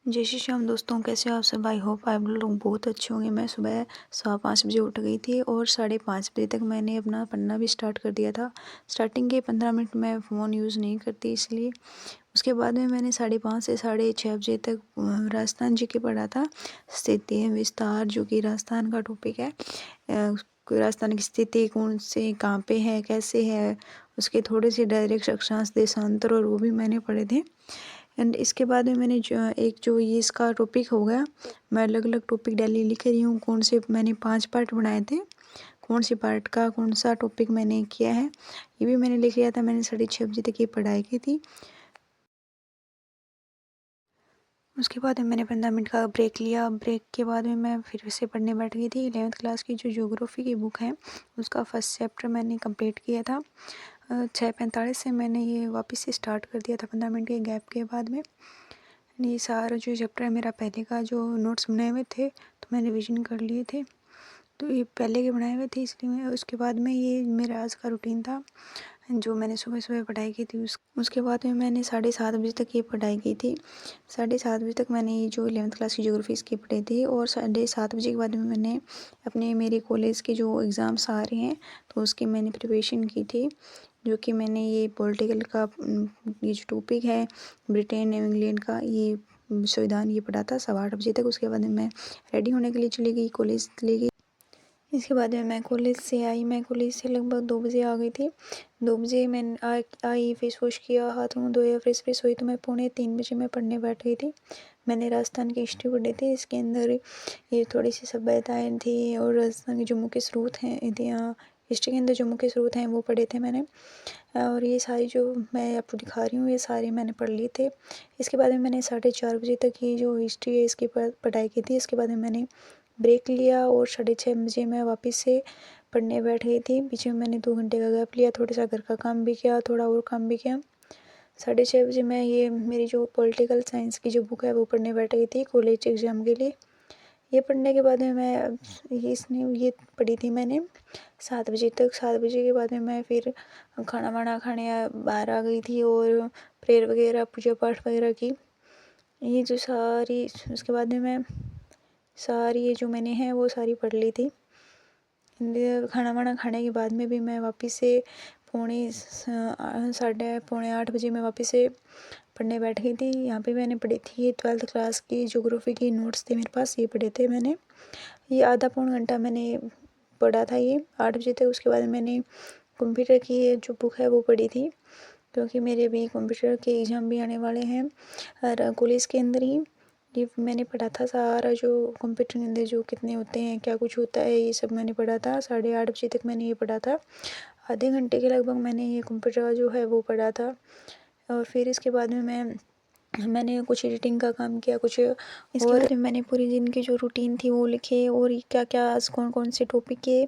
जय श्री श्याम दोस्तों, कैसे हो आप सब। आई होप आप लोग बहुत अच्छे होंगे। मैं सुबह 5:15 बजे उठ गई थी और 5:30 बजे तक मैंने अपना पढ़ना भी स्टार्ट कर दिया था। स्टार्टिंग के 15 मिनट मैं फ़ोन यूज़ नहीं करती इसलिए। उसके बाद में मैंने 5:30 से 6:30 बजे तक राजस्थान जी के पढ़ा था। स्थिति विस्तार, जो कि राजस्थान का टॉपिक है। राजस्थान की स्थिति कौन से कहाँ पे है, कैसे है, उसके थोड़े से डायरेक्ट अक्षांश, देशांतर और वो भी मैंने पढ़े थे। एंड इसके बाद में मैंने जो ये इसका टॉपिक हो गया, मैं अलग अलग टॉपिक डेली लिख रही हूँ। कौन से मैंने 5 पार्ट बनाए थे, कौन से पार्ट का कौन सा टॉपिक मैंने किया है, ये भी मैंने लिख लिया था। मैंने 6:30 बजे तक ये पढ़ाई की थी। उसके बाद में मैंने 15 मिनट का ब्रेक लिया। ब्रेक के बाद में मैं फिर से पढ़ने बैठ गई थी। 11th क्लास की जो ज्योग्राफी की बुक है उसका फर्स्ट चैप्टर मैंने कंप्लीट किया था। 6:45 से मैंने ये वापस से स्टार्ट कर दिया था 15 मिनट के गैप के बाद में। ये सारा जो चैप्टर है मेरा पहले का जो नोट्स बनाए हुए थे तो मैंने रिवीजन कर लिए थे, तो ये पहले के बनाए हुए थे इसलिए मैं उसके बाद में ये मेरा आज का रूटीन था जो मैंने सुबह सुबह पढ़ाई की थी। उसके बाद में मैंने 7:30 बजे तक ये पढ़ाई की थी। 7:30 बजे तक मैंने ये जो 11th क्लास की ज्योग्राफी इसकी पढ़ी थी और 7:30 बजे के बाद में मैंने अपने मेरे कॉलेज के जो एग्ज़ाम्स आ रहे हैं तो उसकी मैंने प्रिपरेशन की थी। जो कि मैंने ये पॉलिटिकल का ये जो टॉपिक है ब्रिटेन एवं इंग्लैंड का, ये संविधान ये पढ़ा था 8:15 बजे तक। उसके बाद में मैं रेडी होने के लिए चली गई, कॉलेज चली गई। इसके बाद में मैं कॉलेज से आई। मैं कॉलेज से लगभग 2 बजे आ गई थी। 2 बजे मैंने आई, फेस वॉश किया, हाथ मुँह धोया, फ्रेश हुई तो मैं 2:45 बजे मैं पढ़ने बैठ गई थी। मैंने राजस्थान की हिस्ट्री पढ़ी थी। इसके अंदर ये थोड़ी सी सभ्यताएँ थी और राजस्थान के जो मुख्य स्रोत हैं हिस्ट्री के अंदर जो मुख्य स्रोत हैं वो पढ़े थे मैंने। और ये सारी जो मैं आपको दिखा रही हूँ ये सारे मैंने पढ़ लिए थे। इसके बाद में मैंने 4:30 बजे तक ये जो हिस्ट्री है इसकी पढ़ाई की थी। इसके बाद में मैंने ब्रेक लिया और 6:30 बजे मैं वापस से पढ़ने बैठ गई थी। बीच में मैंने 2 घंटे का गैप लिया, थोड़ा सा घर का काम भी किया, थोड़ा और काम भी किया। 6:30 बजे मैं ये मेरी जो पॉलिटिकल साइंस की जो बुक है वो पढ़ने बैठ गई थी कॉलेज एग्ज़ाम के लिए। ये पढ़ने के बाद में मैं ये पढ़ी थी मैंने 7 बजे तक। 7 बजे के बाद में मैं फिर खाना वाना खाने बाहर आ गई थी और प्रेयर वगैरह पूजा पाठ वगैरह की। ये जो सारी उसके बाद में मैं सारी ये जो मैंने है वो सारी पढ़ ली थी। खाना वाना खाने के बाद में भी मैं वापस से 7:45 बजे मैं वापस से पढ़ने बैठ गई थी। यहाँ पे मैंने पढ़ी थी ये 12th क्लास की ज्योग्राफी की नोट्स थे मेरे पास, ये पढ़े थे मैंने। ये आधा पौन घंटा मैंने पढ़ा था ये 8 बजे तक। उसके बाद मैंने कंप्यूटर की जो बुक है वो पढ़ी थी क्योंकि मेरे अभी कंप्यूटर के एग्ज़ाम भी आने वाले हैं और कॉलेज के अंदर ही ये मैंने पढ़ा था सारा। जो कंप्यूटर के अंदर जो कितने होते हैं, क्या कुछ होता है, ये सब मैंने पढ़ा था। 8:30 बजे तक मैंने ये पढ़ा था। आधे घंटे के लगभग मैंने ये कंप्यूटर का जो है वो पढ़ा था। और फिर इसके बाद में मैंने कुछ एडिटिंग का काम किया कुछ। इसके बाद में मैंने पूरी दिन की जो रूटीन थी वो लिखे और क्या क्या कौन कौन से टॉपिक के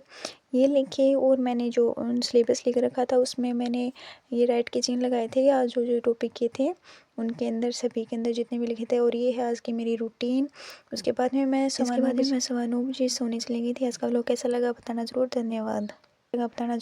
ये लिखे। और मैंने जो सिलेबस लिख रखा था उसमें मैंने ये राइट के चिन्ह लगाए थे आज जो जो टॉपिक के थे उनके अंदर, सभी के अंदर जितने भी लिखे थे। और ये है आज की मेरी रूटीन। उसके बाद में मैं 9:15 बजे सोने चली गई थी। आज का व्लॉग कैसा लगा बताना ज़रूर। धन्यवाद। बताना